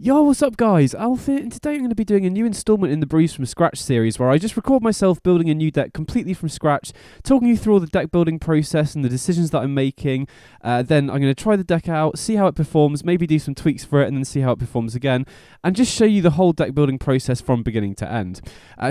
Yo, what's up guys? Alf here, and today I'm going to be doing a new installment in the Brews from Scratch series where I just record myself building a new deck completely from scratch, talking you through all the deck building process and the decisions that I'm making. Then I'm going to try the deck out, see how it performs, maybe do some tweaks for it and then see how it performs again, and just show you the whole deck building process from beginning to end.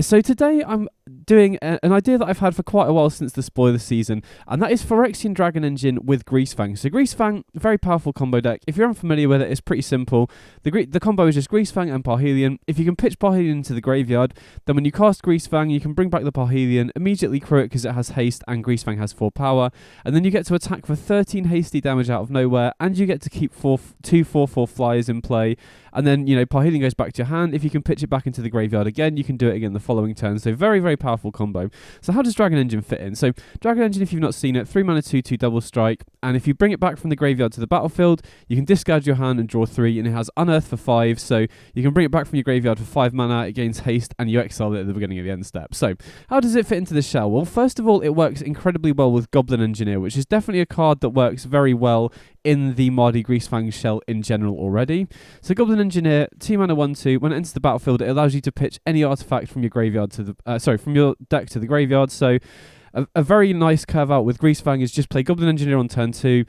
So today I'm doing an idea that I've had for quite a while since the spoiler season, and that is Phyrexian Dragon Engine with Greasefang. So Greasefang, very powerful combo deck. If you're unfamiliar with it, it's pretty simple. The combo is just Greasefang and Parhelion. If you can pitch Parhelion into the graveyard, then when you cast Greasefang, you can bring back the Parhelion, immediately crew it because it has haste and Greasefang has 4 power, and then you get to attack for 13 hasty damage out of nowhere, and you get to keep 2 4/4 flyers in play, and then, Parhelion goes back to your hand. If you can pitch it back into the graveyard again, you can do it again the following turn. So very, very powerful combo. So how does Dragon Engine fit in? So Dragon Engine, if you've not seen it, 3 mana 2/2 double strike, and if you bring it back from the graveyard to the battlefield, you can discard your hand and draw 3, and it has Unearth for 5, so you can bring it back from your graveyard for 5 mana, it gains haste, and you exile it at the beginning of the end step. So how does it fit into the shell? Well, first of all, it works incredibly well with Goblin Engineer, which is definitely a card that works very well in the Mardu Greasefang shell in general already. So Goblin Engineer, 2 mana 1/2. When it enters the battlefield, it allows you to pitch any artifact from your graveyard to the from your deck to the graveyard. So a very nice curve out with Greasefang is just play Goblin Engineer on turn 2.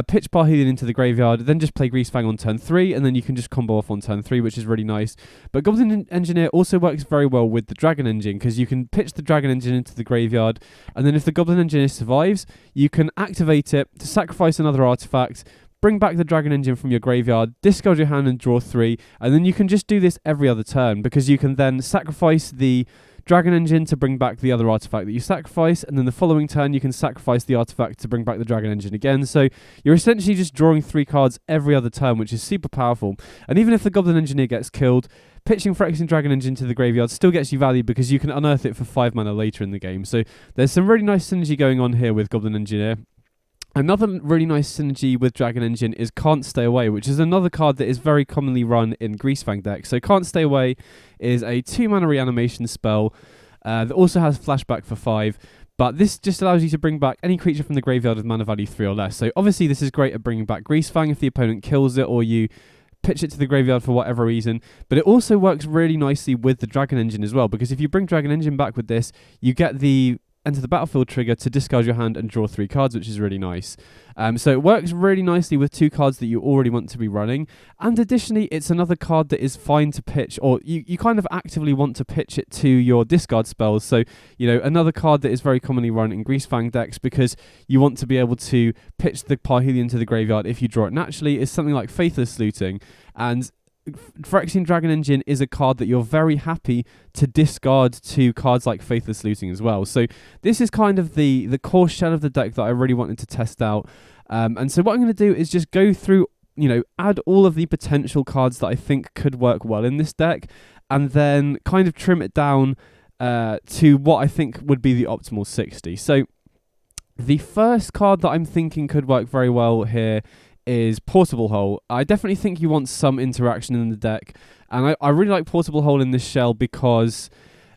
Pitch Parhelion into the graveyard, then just play Greasefang on turn 3, and then you can just combo off on turn 3, which is really nice. But Goblin Engineer also works very well with the Dragon Engine, because you can pitch the Dragon Engine into the graveyard, and then if the Goblin Engineer survives, you can activate it to sacrifice another artifact, bring back the Dragon Engine from your graveyard, discard your hand and draw 3, and then you can just do this every other turn, because you can then sacrifice the Dragon Engine to bring back the other artifact that you sacrifice, and then the following turn you can sacrifice the artifact to bring back the Dragon Engine again. So you're essentially just drawing 3 cards every other turn, which is super powerful. And even if the Goblin Engineer gets killed, pitching Phyrexian Dragon Engine to the graveyard still gets you value because you can unearth it for 5 mana later in the game. So there's some really nice synergy going on here with Goblin Engineer. Another really nice synergy with Dragon Engine is Can't Stay Away, which is another card that is very commonly run in Greasefang decks. So Can't Stay Away is a 2 mana reanimation spell that also has flashback for 5, but this just allows you to bring back any creature from the graveyard with mana value 3 or less. So obviously this is great at bringing back Greasefang if the opponent kills it or you pitch it to the graveyard for whatever reason, but it also works really nicely with the Dragon Engine as well, because if you bring Dragon Engine back with this, you get the enter the battlefield trigger to discard your hand and draw 3 cards, which is really nice. So it works really nicely with 2 cards that you already want to be running, and additionally it's another card that is fine to pitch, or you kind of actively want to pitch it to your discard spells. So another card that is very commonly run in Greasefang decks, because you want to be able to pitch the Parhelion to the graveyard if you draw it naturally, is something like Faithless Looting. And Phyrexian Dragon Engine is a card that you're very happy to discard to cards like Faithless Looting as well. So this is kind of the core shell of the deck that I really wanted to test out. And so what I'm going to do is just go through, add all of the potential cards that I think could work well in this deck, and then kind of trim it down to what I think would be the optimal 60. So the first card that I'm thinking could work very well here is Portable Hole. I definitely think you want some interaction in the deck, and I really like Portable Hole in this shell because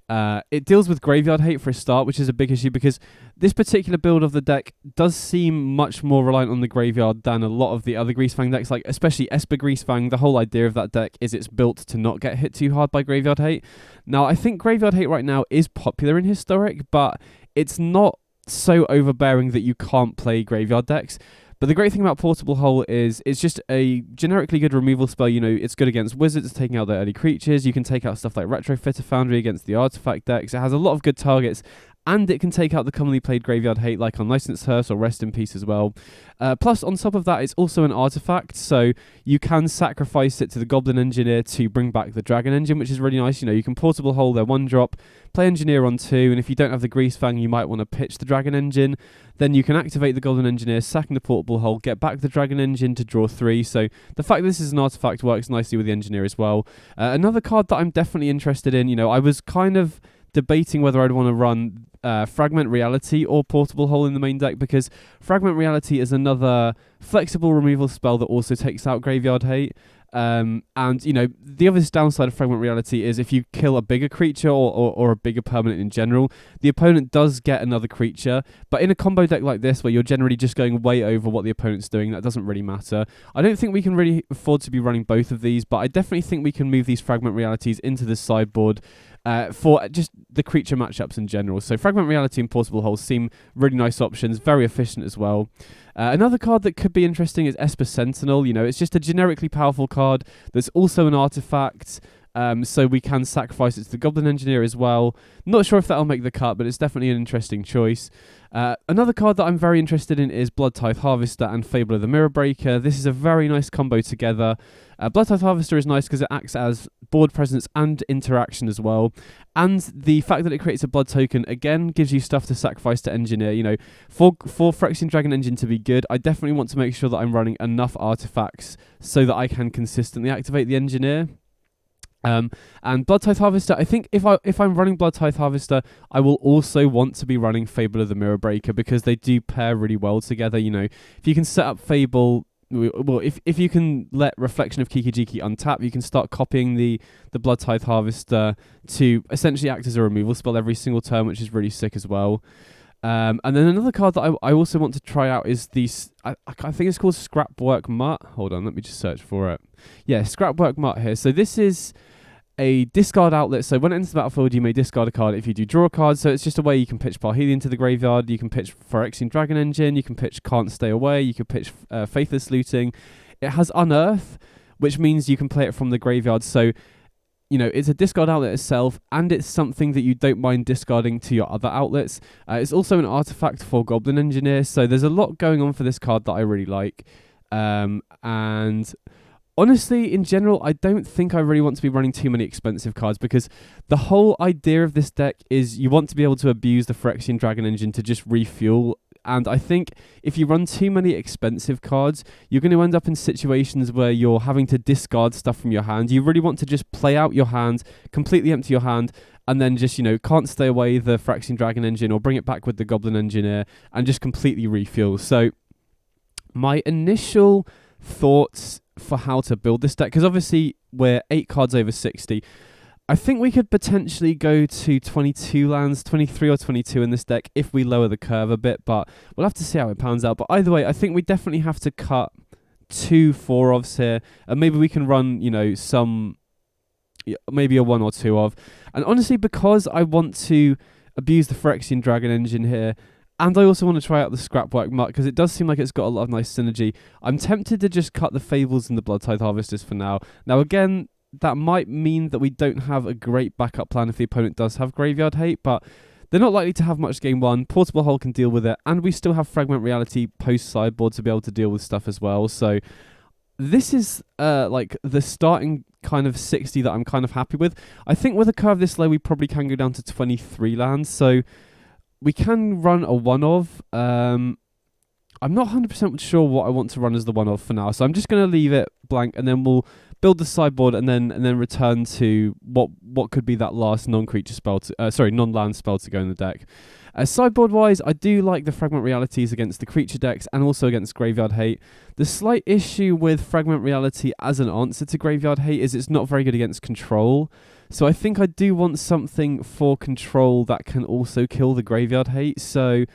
it deals with graveyard hate for a start, which is a big issue because this particular build of the deck does seem much more reliant on the graveyard than a lot of the other Greasefang decks, like especially Esper Greasefang. The whole idea of that deck is it's built to not get hit too hard by graveyard hate. Now, I think graveyard hate right now is popular in Historic, but it's not so overbearing that you can't play graveyard decks. But the great thing about Portable Hole is it's just a generically good removal spell. It's good against wizards, taking out their early creatures. You can take out stuff like Retrofitter Foundry against the artifact decks. It has a lot of good targets, and it can take out the commonly played graveyard hate like Unlicensed Hearse or Rest in Peace as well. Plus, on top of that, it's also an artifact, so you can sacrifice it to the Goblin Engineer to bring back the Dragon Engine, which is really nice. You can Portable Hole their 1-drop, play Engineer on 2, and if you don't have the Greasefang, you might want to pitch the Dragon Engine. Then you can activate the Goblin Engineer, sacking the Portable Hole, get back the Dragon Engine to draw 3. So the fact that this is an artifact works nicely with the Engineer as well. Another card that I'm definitely interested in, I was kind of debating whether I'd want to run Fragment Reality or Portable Hole in the main deck, because Fragment Reality is another flexible removal spell that also takes out graveyard hate. And, you know, the other downside of Fragment Reality is if you kill a bigger creature or a bigger permanent in general, the opponent does get another creature. But in a combo deck like this, where you're generally just going way over what the opponent's doing, that doesn't really matter. I don't think we can really afford to be running both of these, but I definitely think we can move these Fragment Realities into the sideboard for just the creature matchups in general. So Fragment Reality and Portable Holes seem really nice options, very efficient as well. Another card that could be interesting is Esper Sentinel. You know, it's just a generically powerful card that's also an artifact, so we can sacrifice it to the Goblin Engineer as well. Not sure if that'll make the cut, but it's definitely an interesting choice. Another card that I'm very interested in is Blood Tithe Harvester and Fable of the Mirror Breaker. This is a very nice combo together. Blood Tithe Harvester is nice because it acts as board presence and interaction as well. And the fact that it creates a blood token, again, gives you stuff to sacrifice to Engineer. You know, for Phyrexian Dragon Engine to be good, I definitely want to make sure that I'm running enough artifacts so that I can consistently activate the Engineer. And Blood Tithe Harvester, I think if I'm running Blood Tithe Harvester, I will also want to be running Fable of the Mirror Breaker because they do pair really well together. You know, if you can set up Fable, well, if you can let Reflection of Kikijiki untap, you can start copying the Blood Tithe Harvester to essentially act as a removal spell every single turn, which is really sick as well. And then another card that I also want to try out is I think it's called Scrapwork Mutt. Hold on, let me just search for it. Yeah, Scrapwork Mutt here. So this is a discard outlet. So when it enters the battlefield, you may discard a card if you do draw a card. So it's just a way you can pitch Parhelion to the graveyard. You can pitch Phyrexian Dragon Engine. You can pitch Can't Stay Away. You can pitch Faithless Looting. It has Unearth, which means you can play it from the graveyard. So, you know, it's a discard outlet itself, and it's something that you don't mind discarding to your other outlets. It's also an artifact for Goblin Engineer. So there's a lot going on for this card that I really like. And honestly, in general, I don't think I really want to be running too many expensive cards because the whole idea of this deck is you want to be able to abuse the Phyrexian Dragon Engine to just refuel. And I think if you run too many expensive cards, you're going to end up in situations where you're having to discard stuff from your hand. You really want to just play out your hand, completely empty your hand, and then just, you know, Can't Stay Away the Phyrexian Dragon Engine or bring it back with the Goblin Engineer and just completely refuel. So my initial thoughts for how to build this deck, because obviously we're 8 cards over 60. I think we could potentially go to 22 lands, 23 or 22 in this deck if we lower the curve a bit, but we'll have to see how it pans out. But either way, I think we definitely have to cut 2 4-ofs here, and maybe we can run, you know, maybe a 1 or 2 of. And honestly, because I want to abuse the Phyrexian Dragon Engine here, and I also want to try out the Scrapwork Mutt because it does seem like it's got a lot of nice synergy. I'm tempted to just cut the Fables and the Blood Tithe Harvesters for now. Now again, that might mean that we don't have a great backup plan if the opponent does have Graveyard Hate, but they're not likely to have much game 1. Portable Hole can deal with it, and we still have Fragment Reality post-sideboard to be able to deal with stuff as well. So this is like the starting kind of 60 that I'm kind of happy with. I think with a curve this low, we probably can go down to 23 lands, so we can run a 1-of. I'm not 100% sure what I want to run as the 1-of for now, so I'm just going to leave it blank, and then we'll build the sideboard and then return to what could be that last non-creature spell non-land spell to go in the deck. Sideboard wise, I do like the Fragment Realities against the creature decks and also against Graveyard Hate. The slight issue with Fragment Reality as an answer to Graveyard Hate is it's not very good against control. So I think I do want something for control that can also kill the Graveyard Hate. So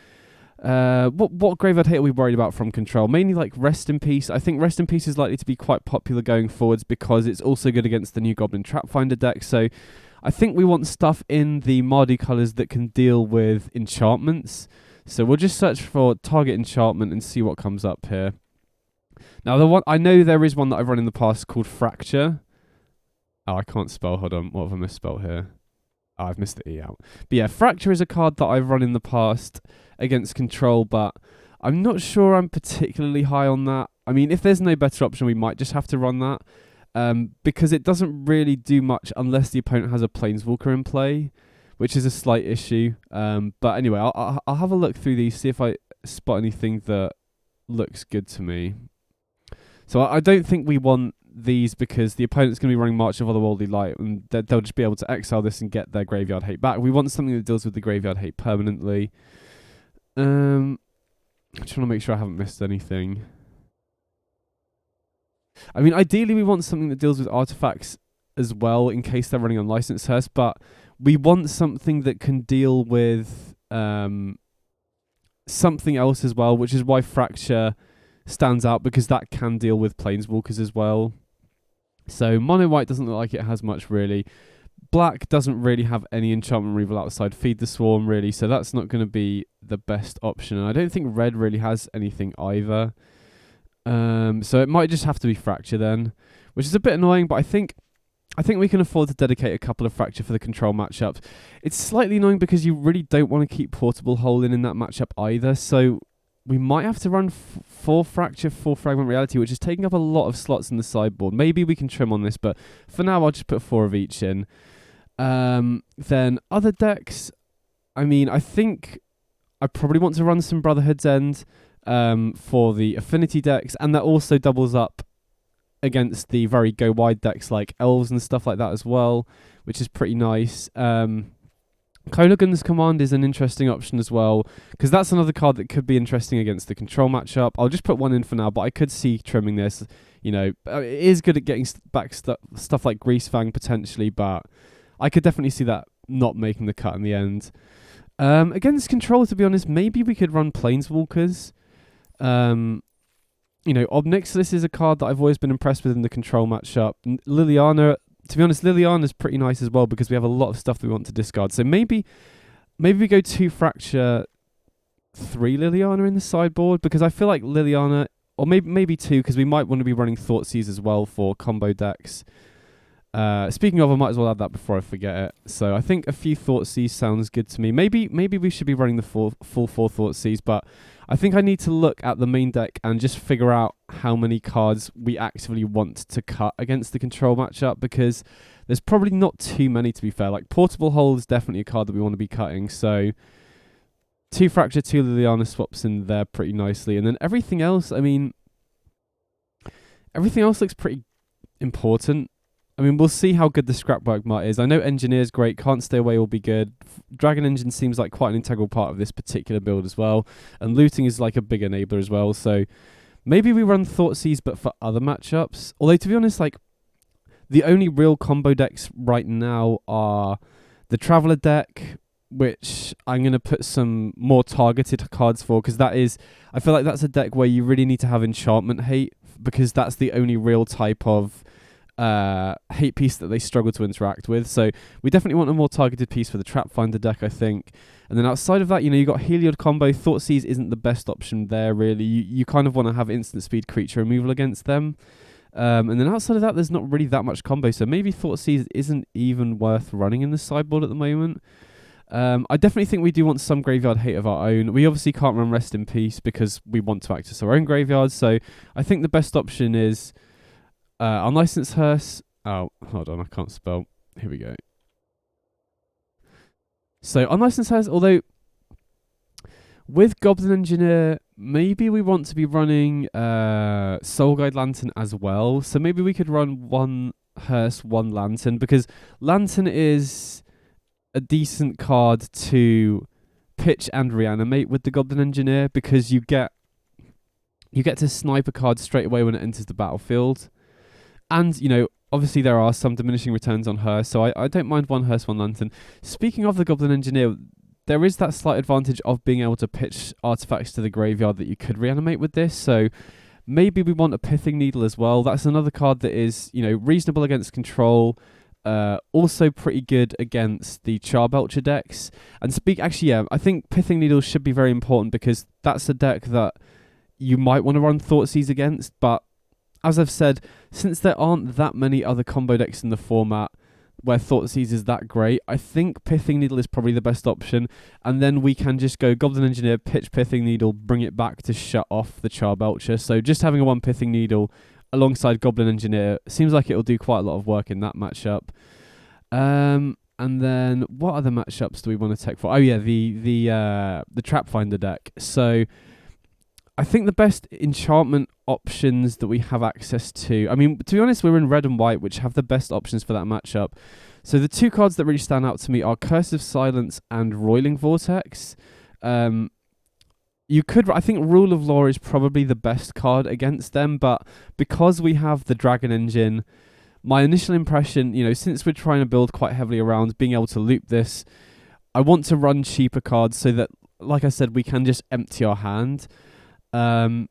what Graveyard Hate are we worried about from control? Mainly like Rest in Peace. I think Rest in Peace is likely to be quite popular going forwards because it's also good against the new Goblin Trapfinder deck. So I think we want stuff in the Mardu colours that can deal with enchantments. So we'll just search for target enchantment and see what comes up here. Now I know there is one that I've run in the past called Fracture. Oh, I can't spell. Hold on. What have I misspelled here? Oh, I've missed the E out. But yeah, Fracture is a card that I've run in the past against control, but I'm not sure I'm particularly high on that. I mean, if there's no better option, we might just have to run that. Because it doesn't really do much unless the opponent has a Planeswalker in play, which is a slight issue. But anyway, I'll have a look through these, see if I spot anything that looks good to me. So I don't think we want these because the opponent's going to be running March of Otherworldly Light, and they'll just be able to exile this and get their Graveyard Hate back. We want something that deals with the Graveyard Hate permanently. I'm trying to make sure I haven't missed anything. I mean, ideally we want something that deals with artifacts as well in case they're running on Licensed Hearse, but we want something that can deal with something else as well, which is why Fracture stands out, because that can deal with Planeswalkers as well. So mono white doesn't look like it has much really. Black doesn't really have any enchantment removal outside Feed the Swarm really, so that's not going to be the best option. And I don't think red really has anything either. So it might just have to be Fracture then, which is a bit annoying, but I think we can afford to dedicate a couple of Fracture for the control matchups. It's slightly annoying because you really don't want to keep Portable Hole in that matchup either, so we might have to run 4 Fracture, 4 Fragment Reality, which is taking up a lot of slots in the sideboard. Maybe we can trim on this, but for now I'll just put 4 of each in. Then other decks, I mean, I think I probably want to run some Brotherhood's End for the Affinity decks, and that also doubles up against the very go wide decks like Elves and stuff like that as well, which is pretty nice. Kolaghan's Command is an interesting option as well, because that's another card that could be interesting against the control matchup. I'll just put 1 in for now, but I could see trimming this. You know, it is good at getting back stuff like Greasefang potentially, but I could definitely see that not making the cut in the end. Against control, to be honest, maybe we could run Planeswalkers. You know, Obnixilis is a card that I've always been impressed with in the control matchup. Liliana, to be honest, Liliana's pretty nice as well because we have a lot of stuff that we want to discard. So maybe we go 2 Fracture, 3 Liliana in the sideboard, because I feel like Liliana, or maybe 2, because we might want to be running Thoughtseize as well for combo decks. Speaking of, I might as well add that before I forget it. So I think a few Thoughtseize sounds good to me. Maybe we should be running the full 4 Thoughtseize, but I think I need to look at the main deck and just figure out how many cards we actively want to cut against the control matchup, because there's probably not too many, to be fair. Like Portable Hole is definitely a card that we want to be cutting. So 2 Fracture, 2 Liliana swaps in there pretty nicely. And then everything else, I mean, everything else looks pretty important. I mean, we'll see how good the Scrapwork Mart is. I know Engineer's great, Can't Stay Away will be good. Dragon Engine seems like quite an integral part of this particular build as well. And Looting is like a big enabler as well. So maybe we run Thoughtseize, but for other matchups. Although, to be honest, like, the only real combo decks right now are the Traveller deck, which I'm going to put some more targeted cards for, because I feel like that's a deck where you really need to have Enchantment Hate, because that's the only real type of hate piece that they struggle to interact with. So we definitely want a more targeted piece for the Trap Finder deck, I think. And then outside of that, you know, you got Heliod combo. Thoughtseize isn't the best option there, really. You kind of want to have instant speed creature removal against them. And then outside of that, there's not really that much combo. So maybe Thoughtseize isn't even worth running in the sideboard at the moment. I definitely think we do want some graveyard hate of our own. We obviously can't run Rest in Peace because we want to access our own graveyards. So I think the best option is Unlicensed Hearse. Oh, hold on, I can't spell. Here we go. So Unlicensed Hearse, although with Goblin Engineer, maybe we want to be running Soul Guide Lantern as well. So maybe we could run 1 Hearse, 1 Lantern, because Lantern is a decent card to pitch and reanimate with the Goblin Engineer, because you get to snipe a card straight away when it enters the battlefield. And, you know, obviously there are some diminishing returns on Hearse, so I don't mind 1 Hearse, 1 Lantern. Speaking of the Goblin Engineer, there is that slight advantage of being able to pitch artifacts to the graveyard that you could reanimate with this, so maybe we want a Pithing Needle as well. That's another card that is, you know, reasonable against control, also pretty good against the Charbelcher decks. And I think Pithing Needle should be very important, because that's a deck that you might want to run Thoughtseize against, but as I've said, since there aren't that many other combo decks in the format where Thoughtseize is that great, I think Pithing Needle is probably the best option, and then we can just go Goblin Engineer, pitch Pithing Needle, bring it back to shut off the Charbelcher. So just having a 1 Pithing Needle alongside Goblin Engineer seems like it'll do quite a lot of work in that matchup. And then what other matchups do we want to take for? Oh yeah, the Trap Finder deck. So I think the best enchantment options that we have access to, I mean, to be honest, we're in red and white, which have the best options for that matchup. So the 2 cards that really stand out to me are Curse of Silence and Roiling Vortex. You you could. I think Rule of Law is probably the best card against them, but because we have the Dragon Engine, my initial impression, since we're trying to build quite heavily around being able to loop this, I want to run cheaper cards so that, like I said, we can just empty our hand. And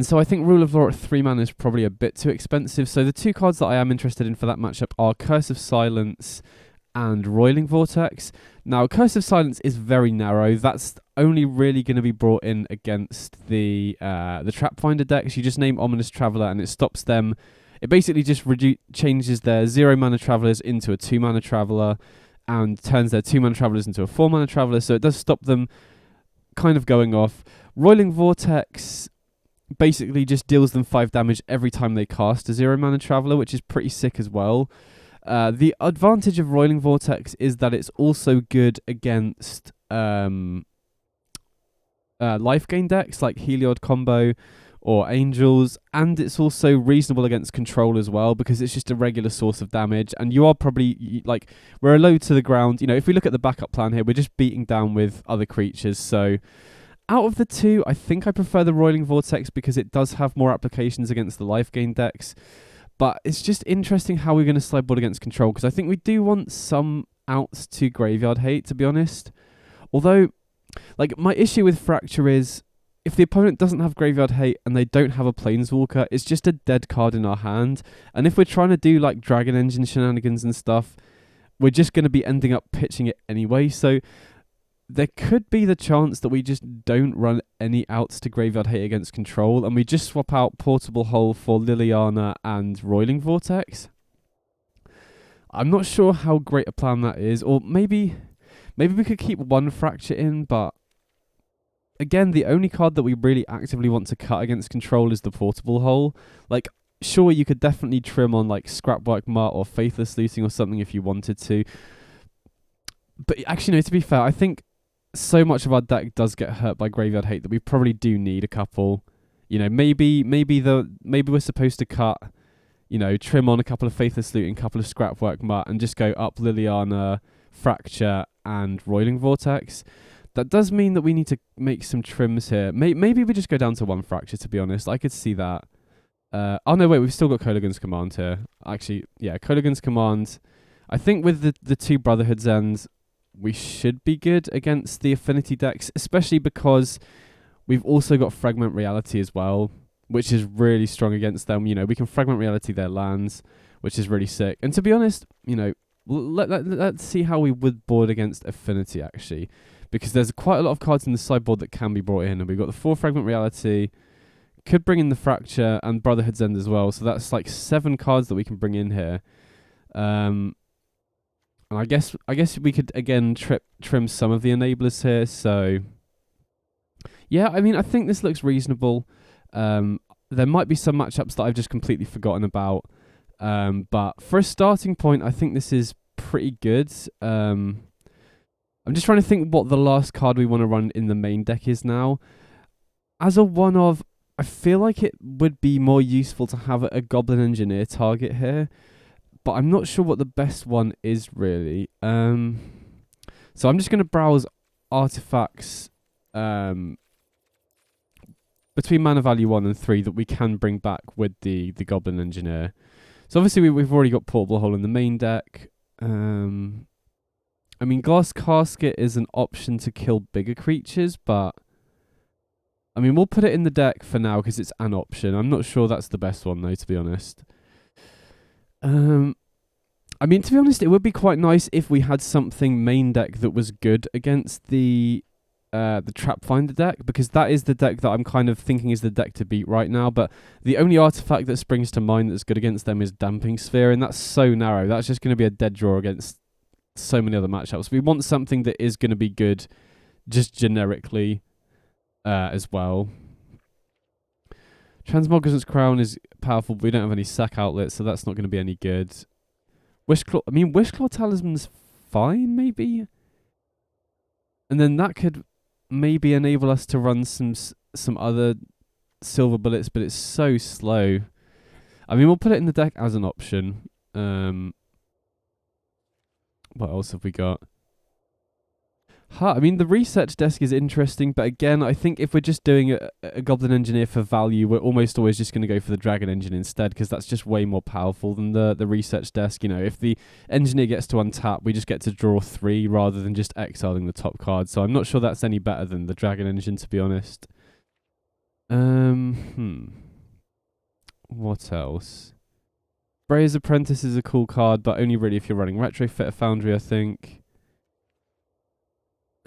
so I think Rule of Law at 3 mana is probably a bit too expensive. So the two cards that I am interested in for that matchup are Curse of Silence and Roiling Vortex. Now, Curse of Silence is very narrow. That's only really going to be brought in against the Trapfinder decks. You just name Ominous Traveler and it stops them. It basically just changes their 0 mana Travelers into a 2 mana Traveler and turns their 2 mana Travelers into a 4 mana Traveler. So it does stop them kind of going off. Roiling Vortex basically just deals them 5 damage every time they cast a 0 mana Traveler, which is pretty sick as well. The advantage of Roiling Vortex is that it's also good against life gain decks like Heliod Combo or Angels, and it's also reasonable against Control as well because it's just a regular source of damage, and you are probably, we're a low to the ground. If we look at the backup plan here, we're just beating down with other creatures, so out of the two, I think I prefer the Roiling Vortex because it does have more applications against the life gain decks. But it's just interesting how we're going to sideboard against Control, because I think we do want some outs to Graveyard Hate, to be honest. Although, my issue with Fracture is, if the opponent doesn't have Graveyard Hate and they don't have a Planeswalker, it's just a dead card in our hand. And if we're trying to do, Dragon Engine shenanigans and stuff, we're just going to be ending up pitching it anyway. So there could be the chance that we just don't run any outs to Graveyard Hate against Control, and we just swap out Portable Hole for Liliana and Roiling Vortex. I'm not sure how great a plan that is, or maybe we could keep one Fracture in, but again, the only card that we really actively want to cut against Control is the Portable Hole. Sure, you could definitely trim on Scrapwork Mart or Faithless Looting or something if you wanted to. But actually, no, to be fair, I think so much of our deck does get hurt by Graveyard Hate that we probably do need a couple. Maybe we're supposed to cut, trim on a couple of Faithless Looting, a couple of Scrapwork Mart, and just go up Liliana, Fracture, and Roiling Vortex. That does mean that we need to make some trims here. Maybe we just go down to one Fracture, to be honest. I could see that. Oh no, wait, we've still got Kolaghan's Command here. Actually, yeah, Kolaghan's Command. I think with the two Brotherhood's Ends, we should be good against the Affinity decks, especially because we've also got Fragment Reality as well, which is really strong against them. We can Fragment Reality their lands, which is really sick. And to be honest, let's see how we would board against Affinity, actually, because there's quite a lot of cards in the sideboard that can be brought in, and we've got the 4 Fragment Reality, could bring in the Fracture and Brotherhood's End as well, so that's 7 cards that we can bring in here. And I guess we could again trim some of the enablers here. So yeah, I think this looks reasonable. There might be some matchups that I've just completely forgotten about. But for a starting point, I think this is pretty good. I'm just trying to think what the last card we want to run in the main deck is now. As a one-of, I feel like it would be more useful to have a Goblin Engineer target here, but I'm not sure what the best one is really. So I'm just going to browse artifacts between mana value 1 and 3 that we can bring back with the Goblin Engineer. So obviously we've already got Portable Hole in the main deck. Glass Casket is an option to kill bigger creatures, but we'll put it in the deck for now because it's an option. I'm not sure that's the best one though, to be honest. To be honest, it would be quite nice if we had something main deck that was good against the Trapfinder deck, because that is the deck that I'm kind of thinking is the deck to beat right now. But the only artifact that springs to mind that's good against them is Damping Sphere, and that's so narrow. That's just going to be a dead draw against so many other matchups. We want something that is going to be good just generically as well. Transmogrific's Crown is powerful, but we don't have any sack outlets, so that's not going to be any good. Wishclaw Talisman's fine, maybe? And then that could maybe enable us to run some other silver bullets, but it's so slow. We'll put it in the deck as an option. What else have we got? I mean, the research desk is interesting, but again, I think if we're just doing a Goblin Engineer for value, we're almost always just going to go for the Dragon Engine instead, because that's just way more powerful than the research desk. You know, if the Engineer gets to untap, we just get to draw 3 rather than just exiling the top card. So I'm not sure that's any better than the Dragon Engine, to be honest. What else? Brayer's Apprentice is a cool card, but only really if you're running Retrofit Foundry, I think.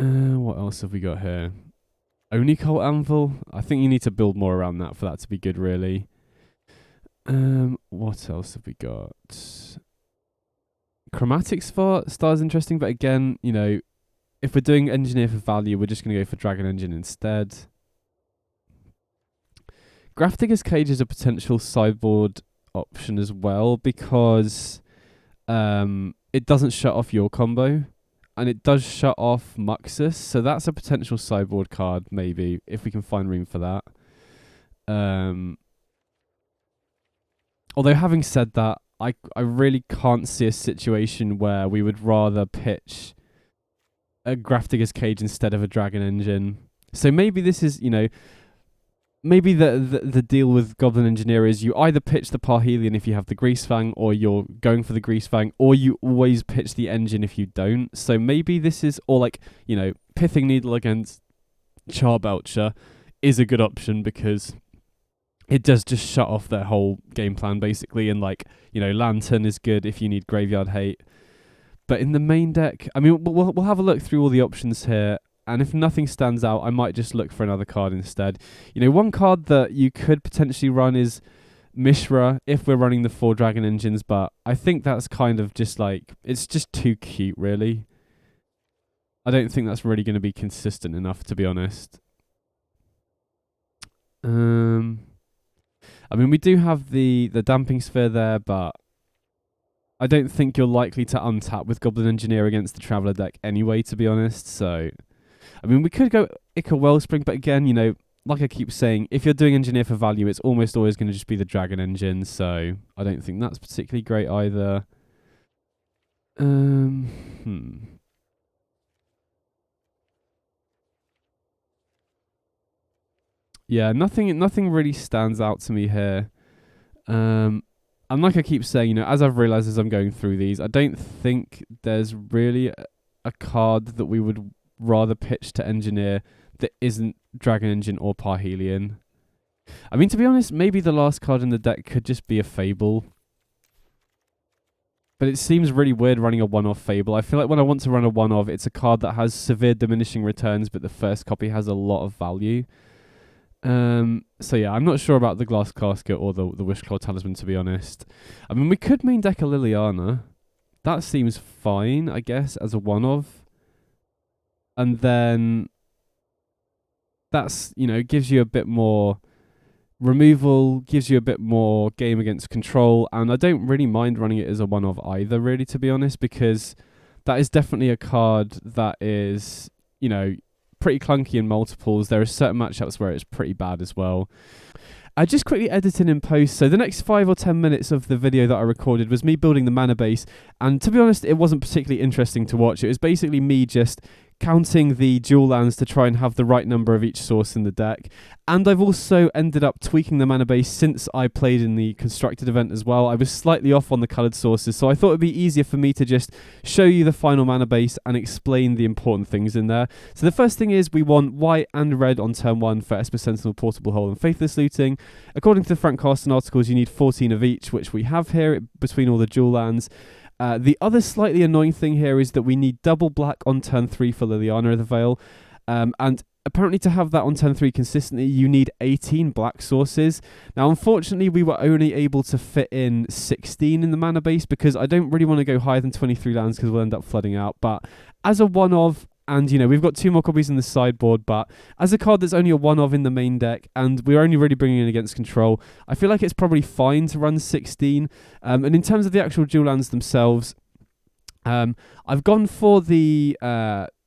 What else have we got here? Only Colt Anvil? I think you need to build more around that for that to be good, really. What else have we got? Chromatic Star's interesting, but again, you know, if we're doing Engineer for value, we're just going to go for Dragon Engine instead. Grafdigger's Cage is a potential sideboard option as well, because it doesn't shut off your combo. And it does shut off Muxus, so that's a potential sideboard card, maybe, if we can find room for that. Although, having said that, I really can't see a situation where we would rather pitch a Grafdigger's Cage instead of a Dragon Engine. So maybe this is, you know, maybe the deal with Goblin Engineer is you either pitch the Parhelion if you have the Greasefang, or you're going for the Greasefang, or you always pitch the engine if you don't. So maybe this is, or like, you know, Pithing Needle against Charbelcher is a good option, because it does just shut off their whole game plan, basically. And like, you know, Lantern is good if you need Graveyard Hate. But in the main deck, I mean, we'll have a look through all the options here. And if nothing stands out, I might just look for another card instead. You know, one card that you could potentially run is Mishra if we're running the 4 Dragon Engines, but I think that's kind of just like, it's just too cute, really. I don't think that's really going to be consistent enough, to be honest. I mean, we do have the Damping Sphere there, but I don't think you're likely to untap with Goblin Engineer against the Traveller deck anyway, to be honest, so... I mean, we could go Ica Wellspring, but again, you know, like I keep saying, if you're doing Engineer for value, it's almost always going to just be the Dragon Engine, so I don't think that's particularly great either. Yeah, nothing really stands out to me here. And like I keep saying, you know, as I've realised as I'm going through these, I don't think there's really a card that we would rather pitch to Engineer that isn't Dragon Engine or Parhelion. I mean, to be honest, maybe the last card in the deck could just be a Fable. But it seems really weird running a one-off Fable. I feel like when I want to run a one-off, it's a card that has severe diminishing returns, but the first copy has a lot of value. So yeah, I'm not sure about the Glass Casket or the Wishclaw Talisman, to be honest. I mean, we could main deck a Liliana. That seems fine, I guess, as a one-off. And then that's, you know, gives you a bit more removal, gives you a bit more game against control, and I don't really mind running it as a one-off either, really, to be honest, because that is definitely a card that is, you know, pretty clunky in multiples. There are certain matchups where it's pretty bad as well. I just quickly edited in post, so the next 5 or 10 minutes of the video that I recorded was me building the mana base, and to be honest, it wasn't particularly interesting to watch. It was basically me just counting the dual lands to try and have the right number of each source in the deck. And I've also ended up tweaking the mana base since I played in the constructed event as well. I was slightly off on the coloured sources, so I thought it'd be easier for me to just show you the final mana base and explain the important things in there. So the first thing is we want white and red on turn 1 for Esper Sentinel, Portable Hole and Faithless Looting. According to the Frank Carsten articles, you need 14 of each, which we have here between all the dual lands. The other slightly annoying thing here is that we need double black on turn 3 for Liliana of the Veil. And apparently to have that on turn 3 consistently, you need 18 black sources. Now, unfortunately, we were only able to fit in 16 in the mana base because I don't really want to go higher than 23 lands because we'll end up flooding out. But as a one-of, and, you know, we've got 2 more copies in the sideboard, but as a card that's only a one-of in the main deck, and we're only really bringing in against control, I feel like it's probably fine to run 16. And in terms of the actual dual lands themselves, I've gone for the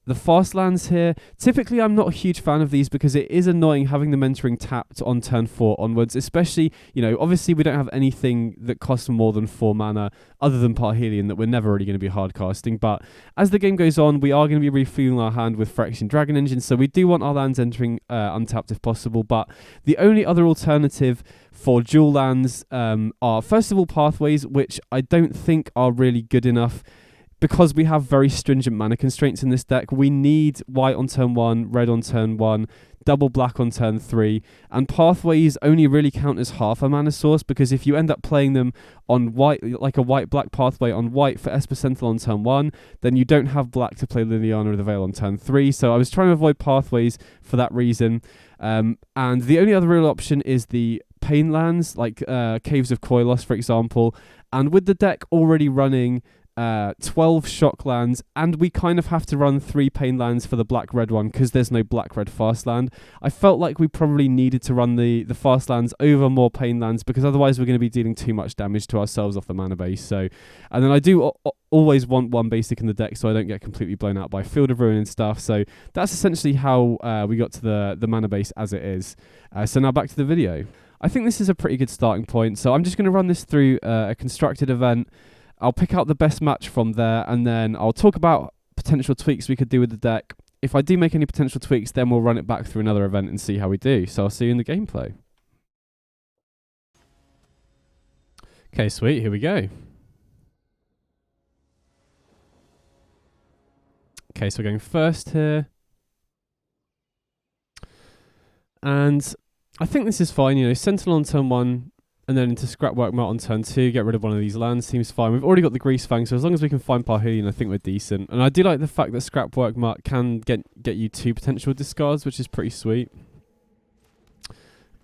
The fast lands here, typically I'm not a huge fan of these because it is annoying having them entering tapped on turn 4 onwards, especially, obviously we don't have anything that costs more than 4 mana other than Parhelion that we're never really going to be hard casting, but as the game goes on, we are going to be refueling our hand with Phyrexian Dragon Engine, so we do want our lands entering untapped if possible, but the only other alternative for dual lands are, first of all, Pathways, which I don't think are really good enough. Because we have very stringent mana constraints in this deck, we need white on turn 1, red on turn 1, double black on turn 3, and Pathways only really count as half a mana source, because if you end up playing them on white, like a white-black pathway on white for Esper Sentinel on turn 1, then you don't have black to play Liliana of the Veil on turn 3, so I was trying to avoid Pathways for that reason. And the only other real option is the Pain lands, like Caves of Koilos, for example, and with the deck already running 12 shock lands, and we kind of have to run 3 pain lands for the black-red one because there's no black-red fast land. I felt like we probably needed to run the fast lands over more pain lands because otherwise we're going to be dealing too much damage to ourselves off the mana base. So, and then I do always want one basic in the deck so I don't get completely blown out by Field of Ruin and stuff. So that's essentially how we got to the mana base as it is. So now back to the video. I think this is a pretty good starting point. So I'm just going to run this through a constructed event. I'll pick out the best match from there, and then I'll talk about potential tweaks we could do with the deck. If I do make any potential tweaks, then we'll run it back through another event and see how we do. So I'll see you in the gameplay. Okay, sweet. Here we go. Okay, so we're going first here. And I think this is fine. Sentinel on turn 1. And then into Scrapwork Mart on turn 2, get rid of one of these lands, seems fine. We've already got the Greasefang, so as long as we can find Parhelion, I think we're decent. And I do like the fact that Scrapwork Mart can get you 2 potential discards, which is pretty sweet.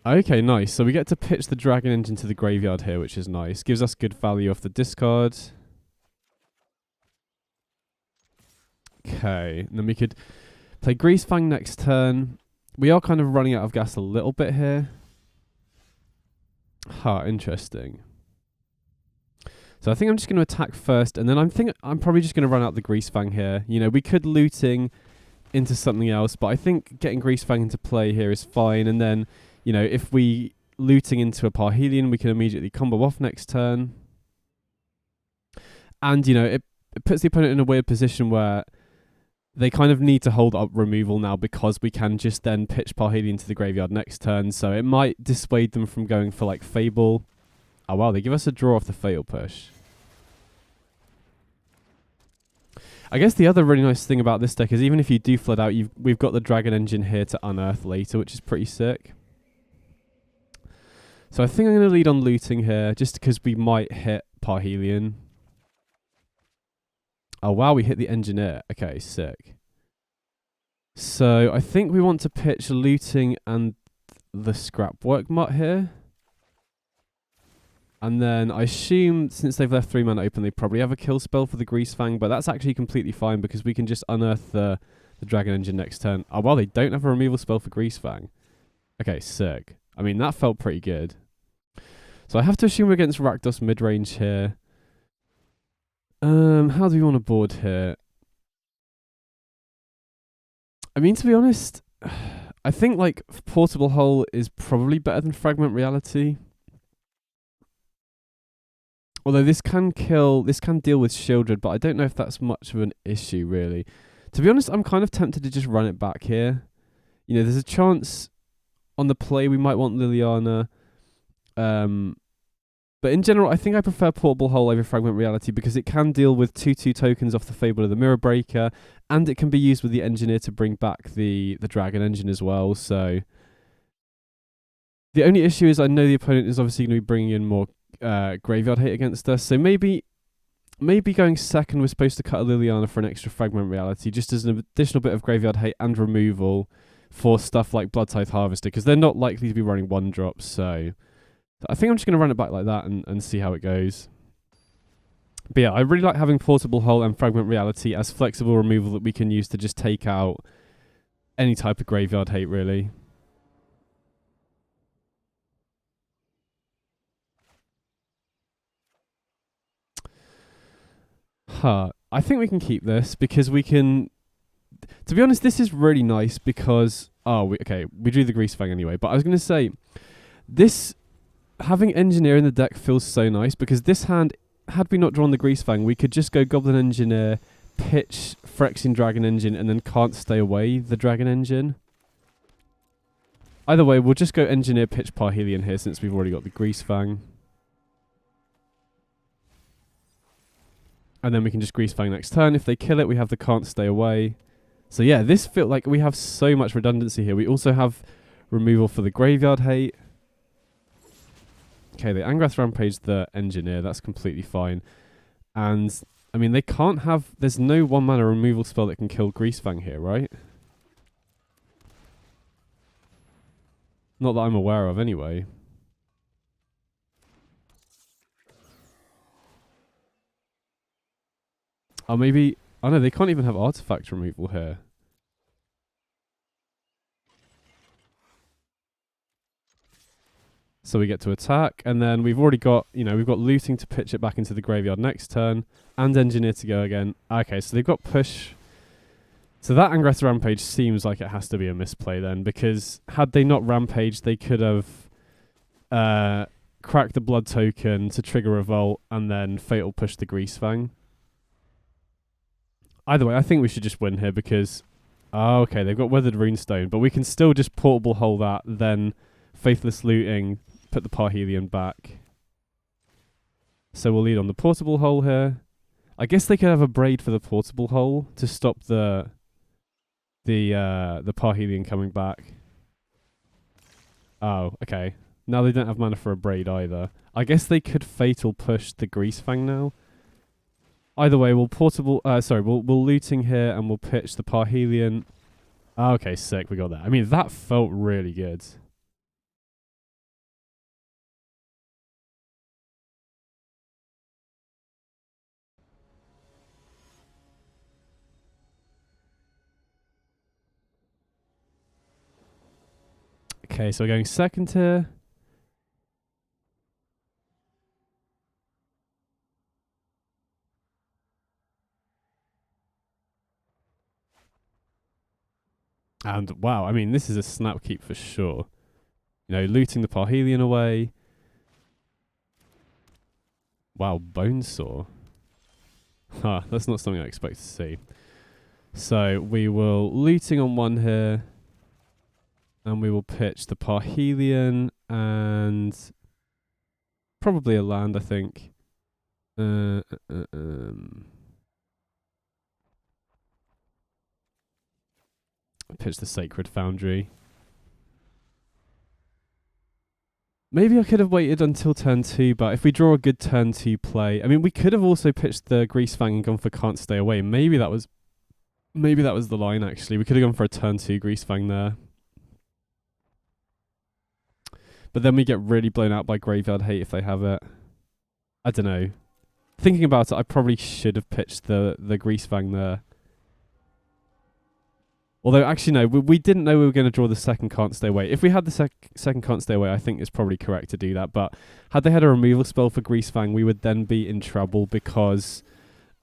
Okay, nice. So we get to pitch the Dragon Engine to the graveyard here, which is nice. Gives us good value off the discard. Okay, and then we could play Greasefang next turn. We are kind of running out of gas a little bit here. Interesting. So I think I'm just going to attack first, and then I'm probably just going to run out the Greasefang here. We could looting into something else, but I think getting Greasefang into play here is fine. And then, if we looting into a Parhelion, we can immediately combo off next turn. And, it puts the opponent in a weird position where they kind of need to hold up removal now because we can just then pitch Parhelion to the graveyard next turn. So it might dissuade them from going for like Fable. Oh wow, they give us a draw off the Fatal Push. I guess the other really nice thing about this deck is even if you do flood out, we've got the Dragon Engine here to unearth later, which is pretty sick. So I think I'm going to lead on looting here just because we might hit Parhelion. Oh wow, we hit the Engineer. Okay, sick. So I think we want to pitch looting and the Scrapwork Mutt here. And then I assume since they've left 3 mana open, they probably have a kill spell for the Greasefang, but that's actually completely fine because we can just unearth the Dragon Engine next turn. Oh well, they don't have a removal spell for Greasefang. Okay, sick. I mean, that felt pretty good. So I have to assume we're against Rakdos Midrange here. How do we want to board here? I mean, to be honest, I think like Portable Hole is probably better than Fragment Reality. Although this can deal with Shieldred, but I don't know if that's much of an issue really. To be honest, I'm kind of tempted to just run it back here. There's a chance on the play we might want Liliana. But in general, I think I prefer Portable Hole over Fragment Reality because it can deal with 2/2 tokens off the Fable of the Mirror Breaker, and it can be used with the Engineer to bring back the Dragon Engine as well. So the only issue is I know the opponent is obviously going to be bringing in more graveyard hate against us. So maybe going second, we're supposed to cut a Liliana for an extra Fragment Reality, just as an additional bit of graveyard hate and removal for stuff like Blood Tithe Harvester, because they're not likely to be running 1-drops. So I think I'm just going to run it back like that and see how it goes. But yeah, I really like having Portable Hole and Fragment Reality as flexible removal that we can use to just take out any type of graveyard hate, really. I think we can keep this because we can to be honest, this is really nice because we drew the Greasefang anyway. But I was going to say this having Engineer in the deck feels so nice because this hand, had we not drawn the Greasefang, we could just go Goblin Engineer, pitch Phyrexian Dragon Engine, and then can't stay away the Dragon Engine. Either way, we'll just go Engineer, pitch Parhelion here since we've already got the Greasefang. And then we can just Greasefang next turn. If they kill it, we have the can't stay away. So yeah, this feels like we have so much redundancy here. We also have removal for the Graveyard Hate. Okay, they Angrath Rampage the Engineer. That's completely fine. And, I mean, they can't have... There's no 1-mana removal spell that can kill Greasefang here, right? Not that I'm aware of, anyway. Oh, maybe... Oh, no, they can't even have artifact removal here. So we get to attack, and then we've already got, we've got looting to pitch it back into the graveyard next turn, and Engineer to go again. Okay, so they've got push. So that Angrath Rampage seems like it has to be a misplay then, because had they not Rampaged, they could have cracked the Blood token to trigger Revolt, and then Fatal Push the Greasefang. Either way, I think we should just win here, because... Oh, okay, they've got Weathered Runestone, but we can still just Portable Hole that, then Faithless Looting, put the Parhelion back. So we'll lead on the Portable Hole here. I guess they could have a Braid for the Portable Hole to stop the Parhelion coming back. Oh, okay. Now they don't have mana for a Braid either. I guess they could Fatal Push the Greasefang now. Either way, we'll we'll looting here and we'll pitch the Parhelion. Oh, okay, sick, we got that. I mean, that felt really good. Okay, so we're going second here. And wow, I mean, this is a snap keep for sure. Looting the Parhelion away. Wow, Bonesaw. Huh, that's not something I expect to see. So we will looting on one here. And we will pitch the Parhelion and probably a land, I think. Pitch the Sacred Foundry. Maybe I could have waited until turn 2, but if we draw a good turn 2 play... I mean, we could have also pitched the Greasefang and gone for Can't Stay Away. Maybe that was the line, actually. We could have gone for a turn 2 Greasefang there. But then we get really blown out by Graveyard Hate if they have it. I don't know. Thinking about it, I probably should have pitched the Greasefang there. Although, actually, no, we didn't know we were going to draw the second Can't Stay Away. If we had the second Can't Stay Away, I think it's probably correct to do that. But had they had a removal spell for Greasefang, we would then be in trouble because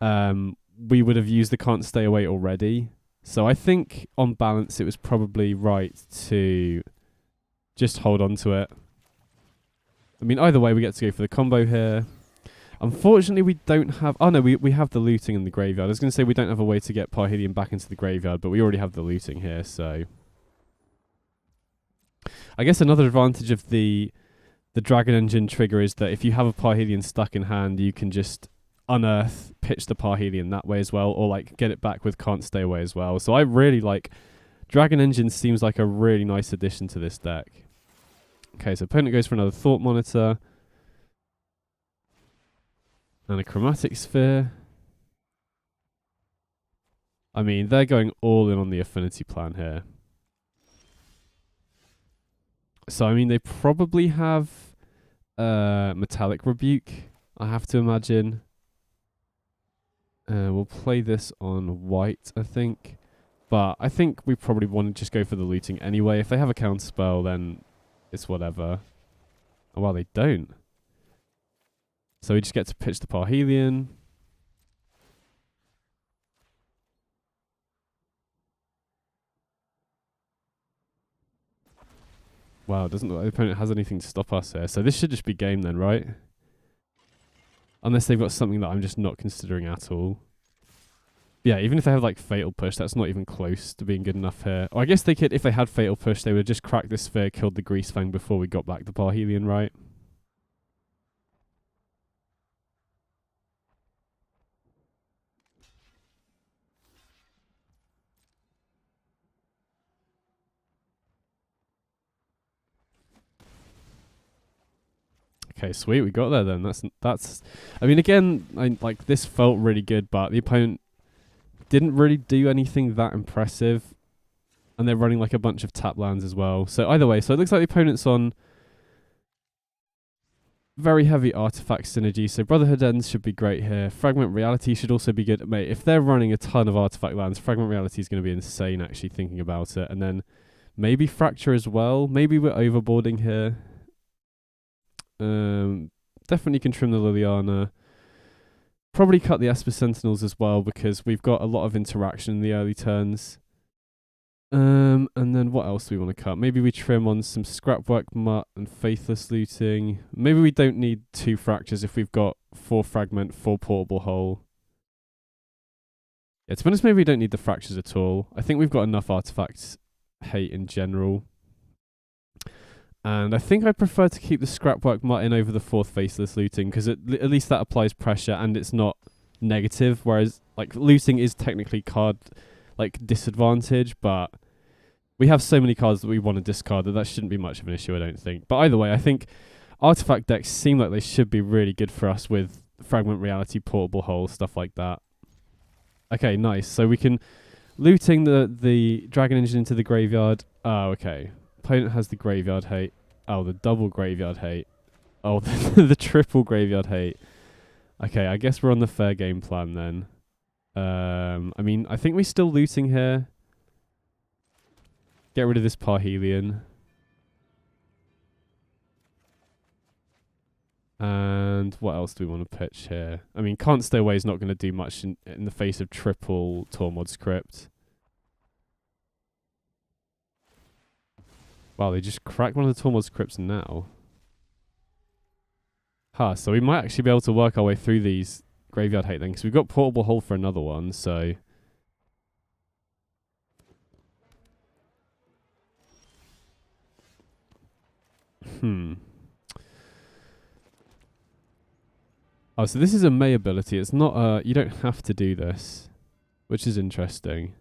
we would have used the Can't Stay Away already. So I think, on balance, it was probably right to just hold on to it. I mean, either way, we get to go for the combo here. Unfortunately, we don't have... Oh, no, we have the looting in the graveyard. I was going to say we don't have a way to get Parhelion back into the graveyard, but we already have the looting here, so... I guess another advantage of the Dragon Engine trigger is that if you have a Parhelion stuck in hand, you can just unearth, pitch the Parhelion that way as well, or, like, get it back with Can't Stay Away as well. So I really like... Dragon Engine seems like a really nice addition to this deck. Okay, so opponent goes for another Thought Monitor. And a Chromatic Sphere. I mean, they're going all in on the Affinity plan here. So, I mean, they probably have Metallic Rebuke, I have to imagine. We'll play this on white, I think. But I think we probably want to just go for the looting anyway. If they have a counterspell, then it's whatever. Oh, well, they don't. So we just get to pitch the Parhelion. Wow, doesn't look like the opponent has anything to stop us here. So this should just be game then, right? Unless they've got something that I'm just not considering at all. Yeah, even if they have like Fatal Push, that's not even close to being good enough here. Or I guess they could, if they had Fatal Push, they would have just cracked this sphere, killed the Greasefang before we got back the Parhelion, right? Okay, sweet, we got there then. That's. I mean, again, like this felt really good, but the opponent didn't really do anything that impressive, and they're running like a bunch of tap lands as well. So either way, so it looks like the opponent's on very heavy artifact synergy. So Brotherhood Ends should be great here. Fragment Reality should also be good, mate. If they're running a ton of artifact lands, Fragment Reality is going to be insane. Actually, thinking about it, and then maybe Fracture as well. Maybe we're overboarding here. Definitely can trim the Liliana. Probably cut the Esper Sentinels as well because we've got a lot of interaction in the early turns. And then what else do we want to cut? Maybe we trim on some Scrapwork Mutt and Faithless Looting. Maybe we don't need 2 Fractures if we've got 4 Fragment, 4 Portable Hull. Yeah, to be honest, maybe we don't need the Fractures at all. I think we've got enough artifacts hate in general. And I think I prefer to keep the Scrapwork Mutt in over the 4th Faceless Looting because at least that applies pressure and it's not negative. Whereas like looting is technically card like disadvantage, but we have so many cards that we want to discard that shouldn't be much of an issue, I don't think. But either way, I think artifact decks seem like they should be really good for us with Fragment Reality, Portable Hull, stuff like that. Okay, nice. So we can looting the Dragon Engine into the graveyard. Oh, okay. Opponent has the graveyard hate. Oh, the double graveyard hate. Oh, the triple graveyard hate. Okay, I guess we're on the fair game plan then. I mean, I think we're still looting here. Get rid of this Parhelion. And what else do we want to pitch here? I mean, Can't Stay Away is not going to do much in the face of triple Tormod script. Wow, they just cracked one of the Tormod scripts now. So we might actually be able to work our way through these graveyard hate then, because we've got Portable Hull for another one, so... Oh, so this is a May ability. It's not you don't have to do this, which is interesting.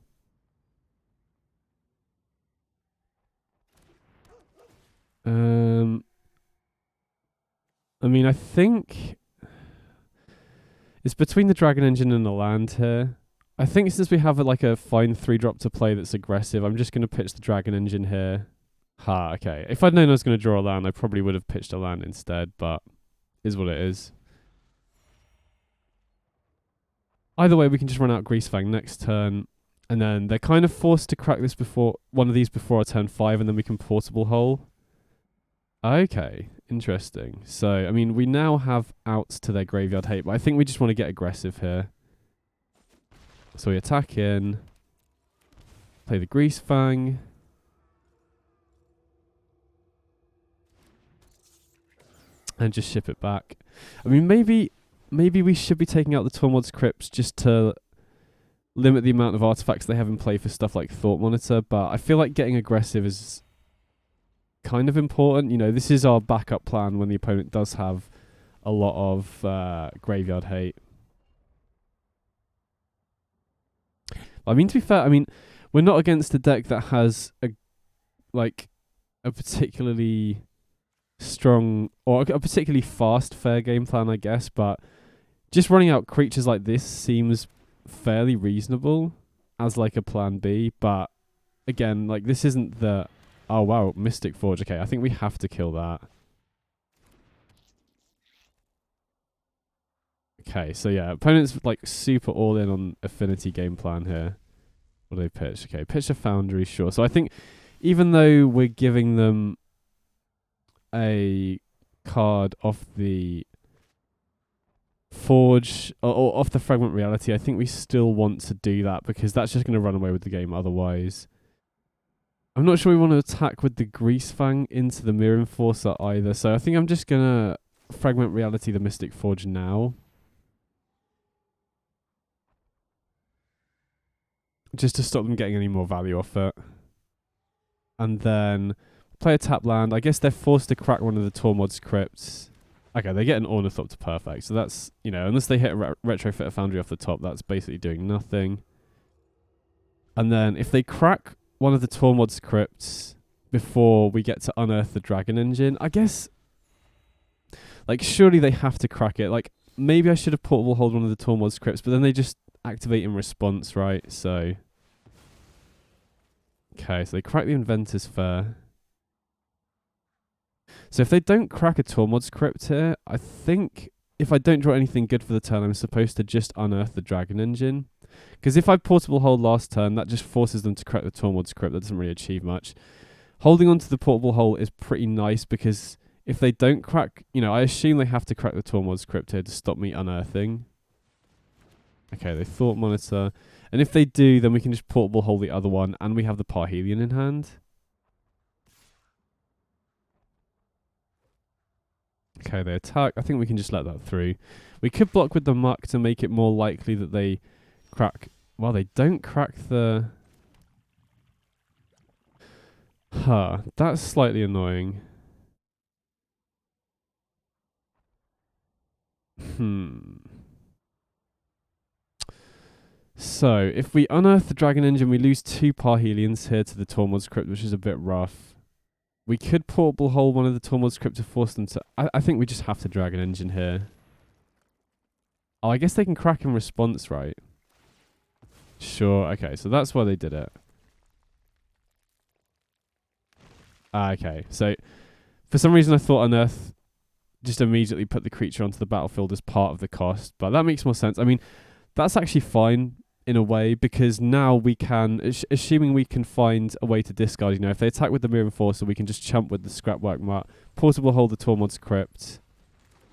I mean, I think it's between the Dragon Engine and the land here. I think since we have like a fine 3-drop to play that's aggressive, I'm just going to pitch the Dragon Engine here. Okay. If I'd known I was going to draw a land, I probably would have pitched a land instead, but is what it is. Either way, we can just run out Greasefang next turn, and then they're kind of forced to crack this one of these before our turn 5, and then we can Portable Hull. Okay, interesting. So, I mean, we now have outs to their graveyard hate, but I think we just want to get aggressive here. So we attack in, play the Greasefang. And just ship it back. I mean, maybe we should be taking out the Tormod's Crypts just to limit the amount of artifacts they have in play for stuff like Thought Monitor, but I feel like getting aggressive is kind of important. You know, this is our backup plan when the opponent does have a lot of graveyard hate. I mean, to be fair, I mean, we're not against a deck that has a particularly strong or a particularly fast fair game plan, I guess, but just running out creatures like this seems fairly reasonable as like a plan B. But again, like this isn't the oh wow, Mystic Forge. Okay, I think we have to kill that. Okay, so yeah, opponent's like super all in on Affinity game plan here. What do they pitch? Okay, pitch a Foundry, sure. So I think even though we're giving them a card off the Forge or off the Fragment Reality, I think we still want to do that because that's just going to run away with the game otherwise. I'm not sure we want to attack with the Greasefang into the Mirror Enforcer either, so I think I'm just going to Fragment Reality the Mystic Forge now. Just to stop them getting any more value off it. And then play a tap land. I guess they're forced to crack one of the Tormod's crypts. Okay, they get an Ornithopter perfect, so that's, you know, unless they hit a Retrofit a Foundry off the top, that's basically doing nothing. And then if they crack one of the Tormod's crypts before we get to unearth the Dragon Engine, I guess, like, surely they have to crack it. Like, maybe I should have Portable Hold one of the Tormod's crypts, but then they just activate in response, right? So, okay, so they crack the Inventor's Fair. So if they don't crack a Tormod's crypt here, I think if I don't draw anything good for the turn, I'm supposed to just unearth the Dragon Engine. Because if I Portable Hold last turn, that just forces them to crack the Tormod's crypt. That doesn't really achieve much. Holding on to the Portable Hold is pretty nice because if they don't crack, you know, I assume they have to crack the Tormod's crypt here to stop me unearthing. Okay, they Thought Monitor. And if they do, then we can just Portable Hold the other one, and we have the Parhelion in hand. Okay, they attack. I think we can just let that through. We could block with the Muck to make it more likely that they crack. Well, they don't crack the... Huh, that's slightly annoying. So, if we unearth the Dragon Engine, we lose 2 Parhelions here to the Tormod's Crypt, which is a bit rough. We could Portable Hold one of the Tormod's Crypt to force them to... I think we just have to Dragon Engine here. Oh, I guess they can crack in response, right? Sure, okay, so that's why they did it. Okay, so for some reason I thought Unearth just immediately put the creature onto the battlefield as part of the cost, but that makes more sense. I mean, that's actually fine in a way, because now we can, assuming we can find a way to discard, you know, if they attack with the Mirror Enforcer, we can just chump with the Scrapwork Mutt, Portable Hold the Tormod's Crypt.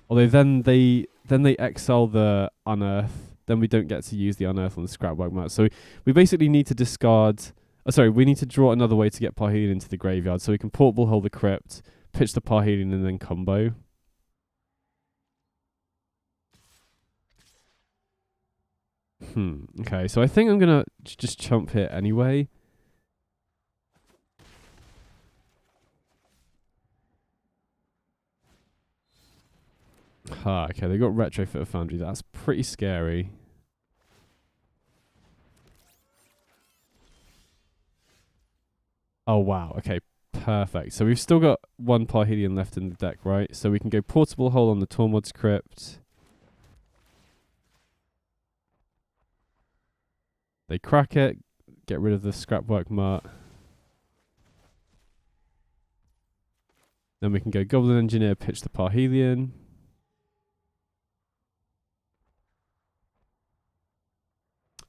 Although then they exile the Unearth, then we don't get to use the Unearth on the Scrapwork Mutt. So we basically need to discard... we need to draw another way to get Parhelion into the graveyard. So we can Portable Hold the Crypt, pitch the Parhelion, and then combo. Okay, so I think I'm going to just chump here anyway. Okay, they got Retrofit of Foundry. That's pretty scary. Oh, wow. Okay, perfect. So we've still got 1 Parhelion left in the deck, right? So we can go Portable Hold on the Tormod's Crypt. They crack it, get rid of the Scrapwork Mutt. Then we can go Goblin Engineer, pitch the Parhelion.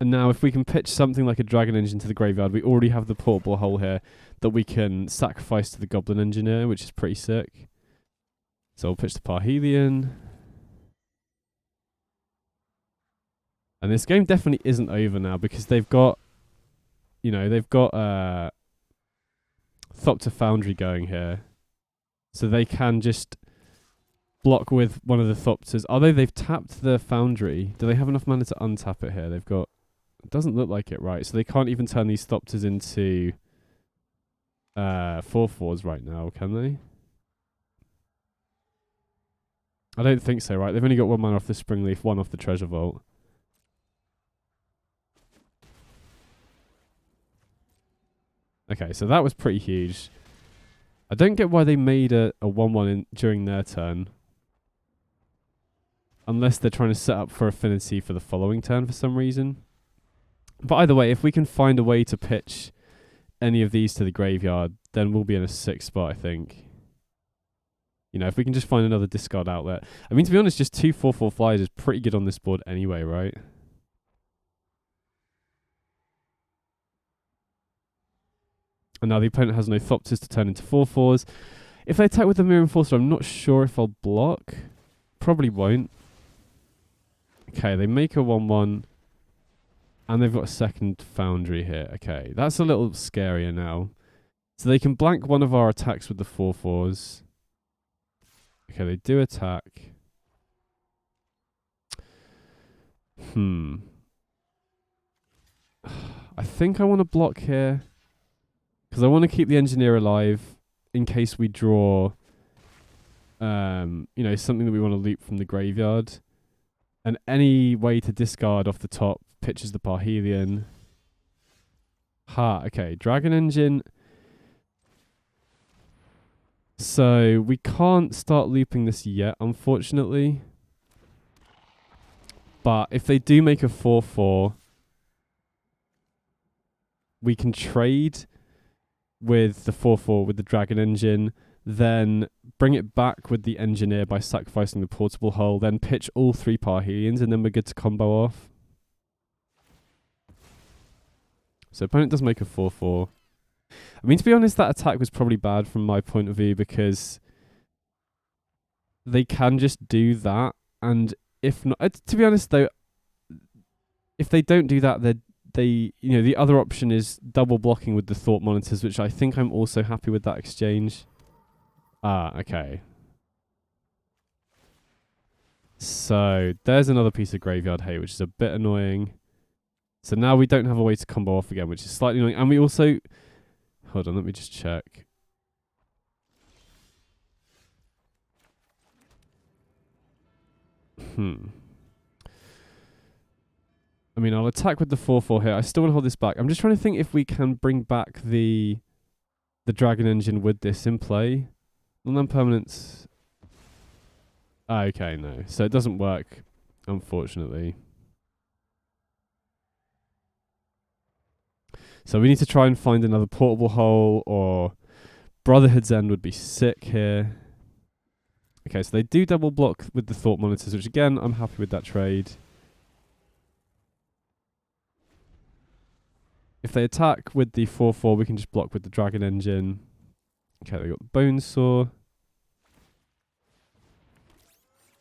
And now if we can pitch something like a Dragon Engine to the graveyard, we already have the Portable Hole here that we can sacrifice to the Goblin Engineer, which is pretty sick. So we'll pitch the Parhelion. And this game definitely isn't over now, because they've got, you know, they've got Thopter Foundry going here. So they can just block with one of the Thopters. Although they've tapped the Foundry, do they have enough mana to untap it here? They've got... It doesn't look like it, right? So they can't even turn these Thopters into 4/4s right now, can they? I don't think so, right? They've only got 1 mana off the Springleaf, 1 off the Treasure Vault. Okay, so that was pretty huge. I don't get why they made a 1/1 during their turn. Unless they're trying to set up for Affinity for the following turn for some reason. But either way, if we can find a way to pitch any of these to the graveyard, then we'll be in a 6 spot, I think. You know, if we can just find another discard outlet. I mean, to be honest, just 2 4/4 flyers is pretty good on this board anyway, right? And now the opponent has no Thopters to turn into 4/4s. If they attack with the Mirror Enforcer, I'm not sure if I'll block. Probably won't. Okay, they make a 1/1. And they've got a second Foundry here. Okay, that's a little scarier now. So they can blank one of our attacks with the 4/4s. Okay, they do attack. I think I want to block here. Because I want to keep the engineer alive in case we draw, you know, something that we want to loop from the graveyard. And any way to discard off the top pitches the Parhelion. Okay. Dragon Engine. So we can't start looping this yet, unfortunately. But if they do make a 4/4, we can trade with the 4/4 with the Dragon Engine, then bring it back with the Engineer by sacrificing the Portable Hull, then pitch all 3 Parhelions, and then we're good to combo off. So opponent does make a 4/4. I mean, to be honest, that attack was probably bad from my point of view because they can just do that, and if not, to be honest though, if they don't do that, the other option is double blocking with the Thought Monitors, which I think I'm also happy with that exchange. Okay. So there's another piece of graveyard hate, which is a bit annoying. So now we don't have a way to combo off again, which is slightly annoying. And we also... Hold on, let me just check. I mean, I'll attack with the 4/4 here. I still want to hold this back. I'm just trying to think if we can bring back the Dragon Engine with this in play. Non-permanents... okay, no. So it doesn't work, unfortunately. So we need to try and find another Portable Hull, or Brotherhood's End would be sick here. Okay, so they do double block with the Thought Monitors, which again, I'm happy with that trade. If they attack with the 4/4, we can just block with the Dragon Engine. Okay, they got the Bone Saw.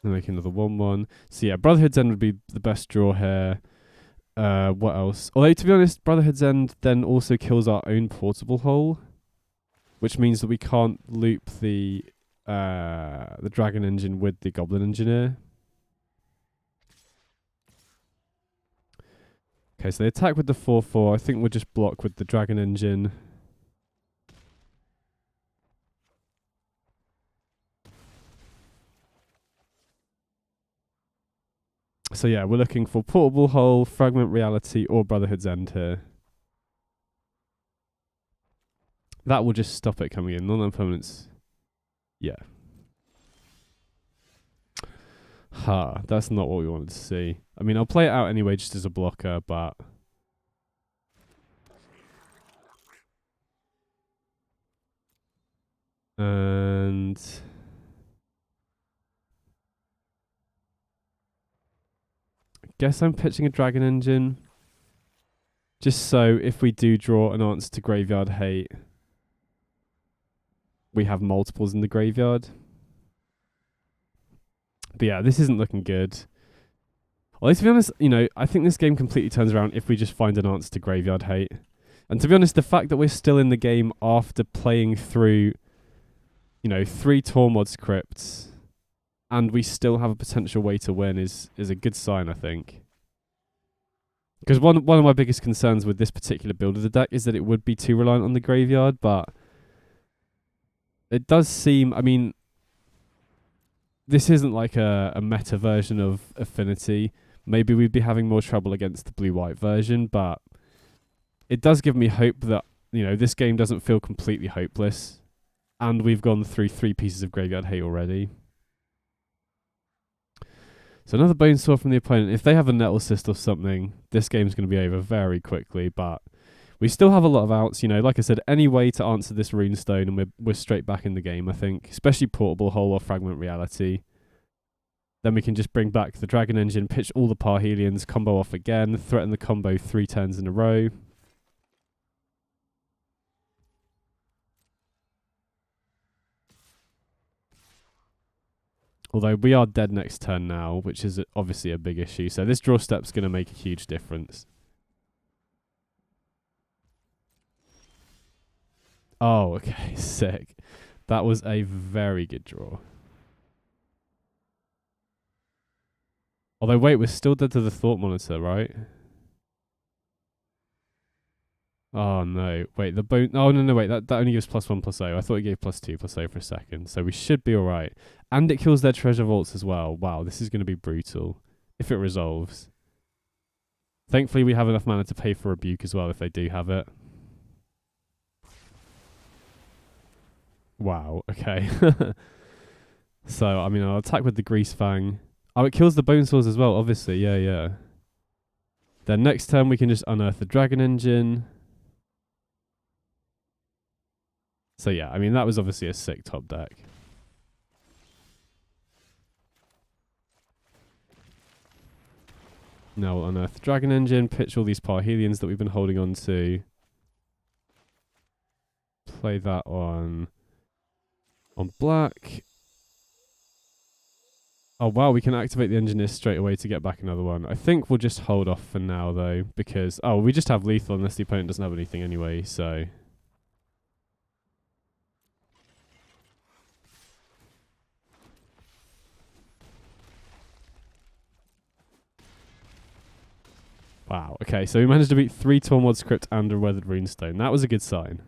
And make another 1/1. So yeah, Brotherhood's End would be the best draw here. What else? Although, to be honest, Brotherhood's End then also kills our own Portable Hull, which means that we can't loop the Dragon Engine with the Goblin Engineer. Okay, so they attack with the 4/4. I think we'll just block with the Dragon Engine. So yeah, we're looking for Portable Hull, Fragment Reality, or Brotherhood's End here. That will just stop it coming in. Non-permanents. Yeah. That's not what we wanted to see. I mean, I'll play it out anyway just as a blocker, but... And... guess I'm pitching a Dragon Engine. Just so if we do draw an answer to Graveyard Hate, we have multiples in the graveyard. But yeah, this isn't looking good. Although, to be honest, you know, I think this game completely turns around if we just find an answer to Graveyard Hate. And to be honest, the fact that we're still in the game after playing through, you know, 3 Tormod crypts, and we still have a potential way to win is a good sign, I think. Because one of my biggest concerns with this particular build of the deck is that it would be too reliant on the graveyard, but it does seem, I mean, this isn't like a meta version of Affinity. Maybe we'd be having more trouble against the blue-white version, but it does give me hope that, you know, this game doesn't feel completely hopeless, and we've gone through 3 pieces of Graveyard Hate already. So another Bone Saw from the opponent. If they have a Nettle Cyst or something, this game's going to be over very quickly, but we still have a lot of outs. You know, like I said, any way to answer this Runestone and we're straight back in the game, I think. Especially Portable Hull or Fragment Reality. Then we can just bring back the Dragon Engine, pitch all the Parhelions, combo off again, threaten the combo 3 turns in a row. Although we are dead next turn now, which is obviously a big issue. So this draw step's going to make a huge difference. Oh, okay, sick. That was a very good draw. Although, wait, we're still dead to the Thought Monitor, right? Oh, no. Wait, the bone... Oh, no, wait. That only gives +1/+0. I thought it gave +2/+0 for a second. So we should be all right. And it kills their treasure vaults as well. Wow, this is going to be brutal. If it resolves. Thankfully, we have enough mana to pay for Rebuke as well, if they do have it. Wow, okay. So, I mean, I'll attack with the Greasefang. Oh, it kills the Bone Swords as well, obviously. Yeah. Then next turn, we can just unearth the Dragon Engine. So, yeah, I mean, that was obviously a sick top deck. Now we'll unearth the Dragon Engine, pitch all these Parhelions that we've been holding on to. Play that on black. Oh, wow, we can activate the Engineer straight away to get back another one. I think we'll just hold off for now, though, because... Oh, we just have lethal unless the opponent doesn't have anything anyway, so... Wow, okay, so we managed to beat 3 Tormod Script and a Weathered Runestone. That was a good sign.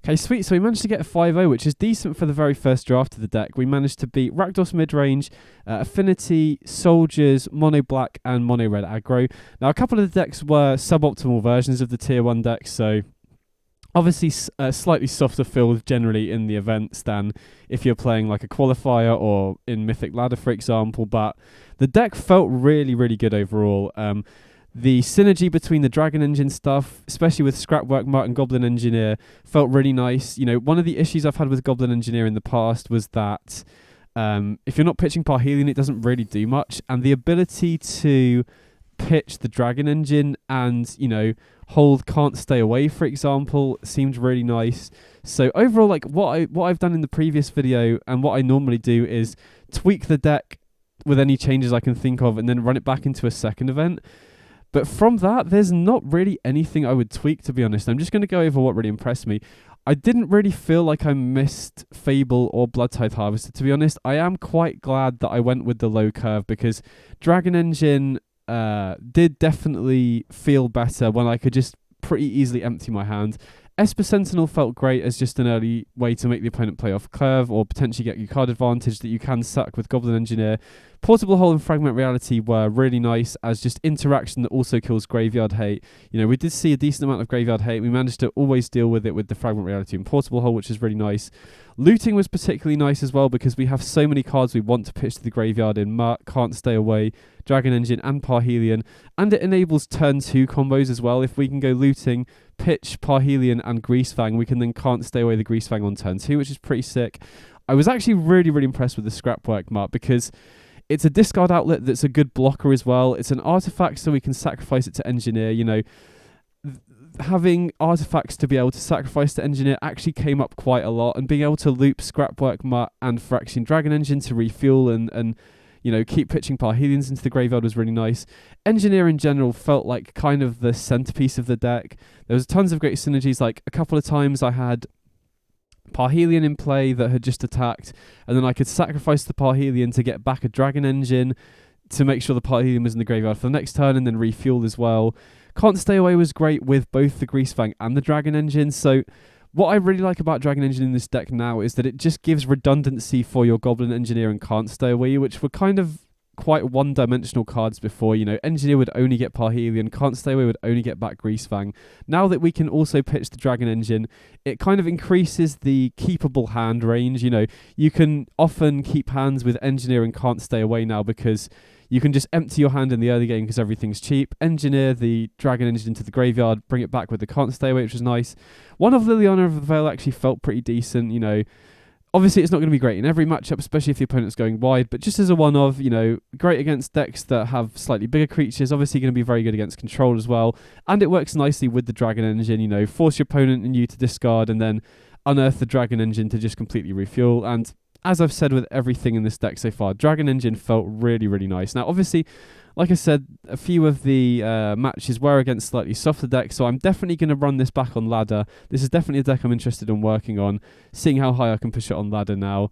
Okay, sweet. So we managed to get a 5-0, which is decent for the very first draft of the deck. We managed to beat Rakdos Midrange, Affinity, Soldiers, Mono Black, and Mono Red Aggro. Now, a couple of the decks were suboptimal versions of the Tier 1 decks, so obviously slightly softer field generally in the events than if you're playing like a qualifier or in Mythic Ladder, for example, but the deck felt really, really good overall. The synergy between the Dragon Engine stuff, especially with Scrapwork Mart and Goblin Engineer, felt really nice. You know, one of the issues I've had with Goblin Engineer in the past was that if you're not pitching Parhelion, it doesn't really do much. And the ability to pitch the Dragon Engine and, you know, hold Can't Stay Away, for example, seemed really nice. So overall, like what I've done in the previous video and what I normally do is tweak the deck with any changes I can think of and then run it back into a second event. But from that, there's not really anything I would tweak, to be honest. I'm just going to go over what really impressed me. I didn't really feel like I missed Fable or Bloodtithe Harvester, to be honest. I am quite glad that I went with the low curve because Dragon Engine did definitely feel better when I could just pretty easily empty my hand. Esper Sentinel felt great as just an early way to make the opponent play off curve or potentially get you card advantage that you can suck with Goblin Engineer. Portable Hole and Fragment Reality were really nice as just interaction that also kills Graveyard Hate. You know, we did see a decent amount of Graveyard Hate. We managed to always deal with it with the Fragment Reality and Portable Hole, which is really nice. Looting was particularly nice as well because we have so many cards we want to pitch to the graveyard in Mart, Can't Stay Away, Dragon Engine and Parhelion, and it enables turn 2 combos as well. If we can go looting, pitch Parhelion and Greasefang, we can then Can't Stay Away the Greasefang on turn 2, which is pretty sick. I was actually really, really impressed with the Scrapwork Mart because it's a discard outlet that's a good blocker as well. It's an artifact so we can sacrifice it to Engineer, you know. Having artifacts to be able to sacrifice to Engineer actually came up quite a lot, and being able to loop Scrapwork Mart and Phyrexian Dragon Engine to refuel and you know, keep pitching Parhelions into the graveyard was really nice. Engineer in general felt like kind of the centerpiece of the deck. There was tons of great synergies. Like a couple of times I had Parhelion in play that had just attacked, and then I could sacrifice the Parhelion to get back a Dragon Engine to make sure the Parhelion was in the graveyard for the next turn and then refuel as well. Can't Stay Away was great with both the Greasefang and the Dragon Engine. So what I really like about Dragon Engine in this deck now is that it just gives redundancy for your Goblin Engineer and Can't Stay Away, which were kind of quite one-dimensional cards before. You know, Engineer would only get Parhelion, Can't Stay Away would only get back Greasefang. Now that we can also pitch the Dragon Engine, it kind of increases the keepable hand range. You know, you can often keep hands with Engineer and Can't Stay Away now because you can just empty your hand in the early game because everything's cheap. Engineer the Dragon Engine into the graveyard, bring it back with the Can't Stay Away, which was nice. One of Liliana of the Veil actually felt pretty decent, you know. Obviously, it's not going to be great in every matchup, especially if the opponent's going wide, but just as a one-of, you know, great against decks that have slightly bigger creatures, obviously going to be very good against control as well, and it works nicely with the Dragon Engine, you know, force your opponent and you to discard and then unearth the Dragon Engine to just completely refuel, and as I've said with everything in this deck so far, Dragon Engine felt really, really nice. Now, obviously, Like I said, a few of the matches were against slightly softer decks, so I'm definitely going to run this back on ladder. This is definitely a deck I'm interested in working on, seeing how high I can push it on ladder now.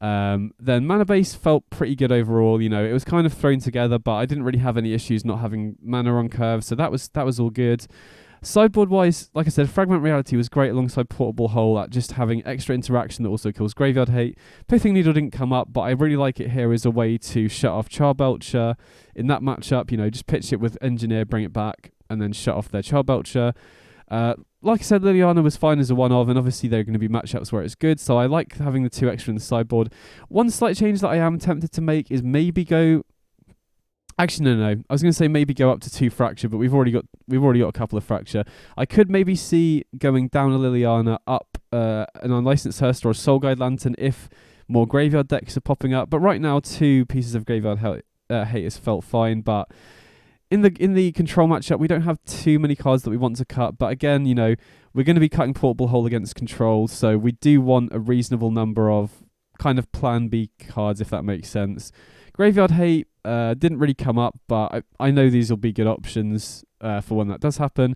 Then mana base felt pretty good overall. You know, it was kind of thrown together, but I didn't really have any issues not having mana on curve, so that was all good. Sideboard wise, like I said, Fragment Reality was great alongside Portable Hole at just having extra interaction that also kills Graveyard Hate. Pithing Needle didn't come up, but I really like it here as a way to shut off Charbelcher in that matchup. You know, just pitch it with Engineer, bring it back, and then shut off their Charbelcher. Like I said, Liliana was fine as a one-of, and obviously there are going to be matchups where it's good, so I like having the 2 extra in the sideboard. One slight change that I am tempted to make is maybe go... Actually, no. I was going to say maybe go up to 2 Fracture, but we've already got a couple of Fracture. I could maybe see going down a Liliana, up an Unlicensed Hearse or a Soul Guide Lantern if more Graveyard decks are popping up. But right now, 2 pieces of Graveyard Hate has felt fine. But in the control matchup, we don't have too many cards that we want to cut. But again, you know, we're going to be cutting Portable Hole against control, so we do want a reasonable number of kind of Plan B cards, if that makes sense. Graveyard Hate didn't really come up, but I know these will be good options for when that does happen.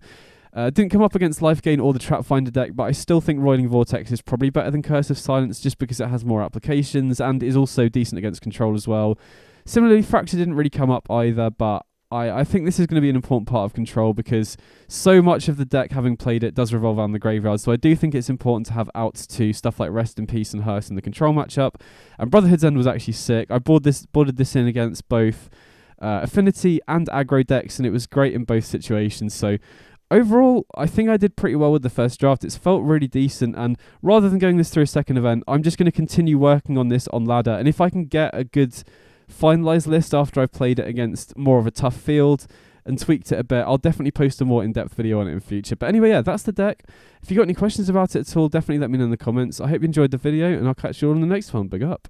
Didn't come up against Life Gain or the Trap Finder deck, but I still think Roiling Vortex is probably better than Curse of Silence just because it has more applications and is also decent against control as well. Similarly, Fracture didn't really come up either, but I think this is going to be an important part of control because so much of the deck, having played it, does revolve around the graveyard. So I do think it's important to have outs to stuff like Rest in Peace and Hearse in the control matchup. And Brotherhood's End was actually sick. I boarded this in against both Affinity and aggro decks, and it was great in both situations. So overall, I think I did pretty well with the first draft. It's felt really decent, and rather than going this through a second event, I'm just going to continue working on this on ladder. And if I can get a good finalized list after I've played it against more of a tough field and tweaked it a bit, I'll definitely post a more in-depth video on it in future. But anyway, yeah, that's the deck. If you got any questions about it at all, definitely let me know in the comments. I hope you enjoyed the video, and I'll catch you all in the next one. Big up.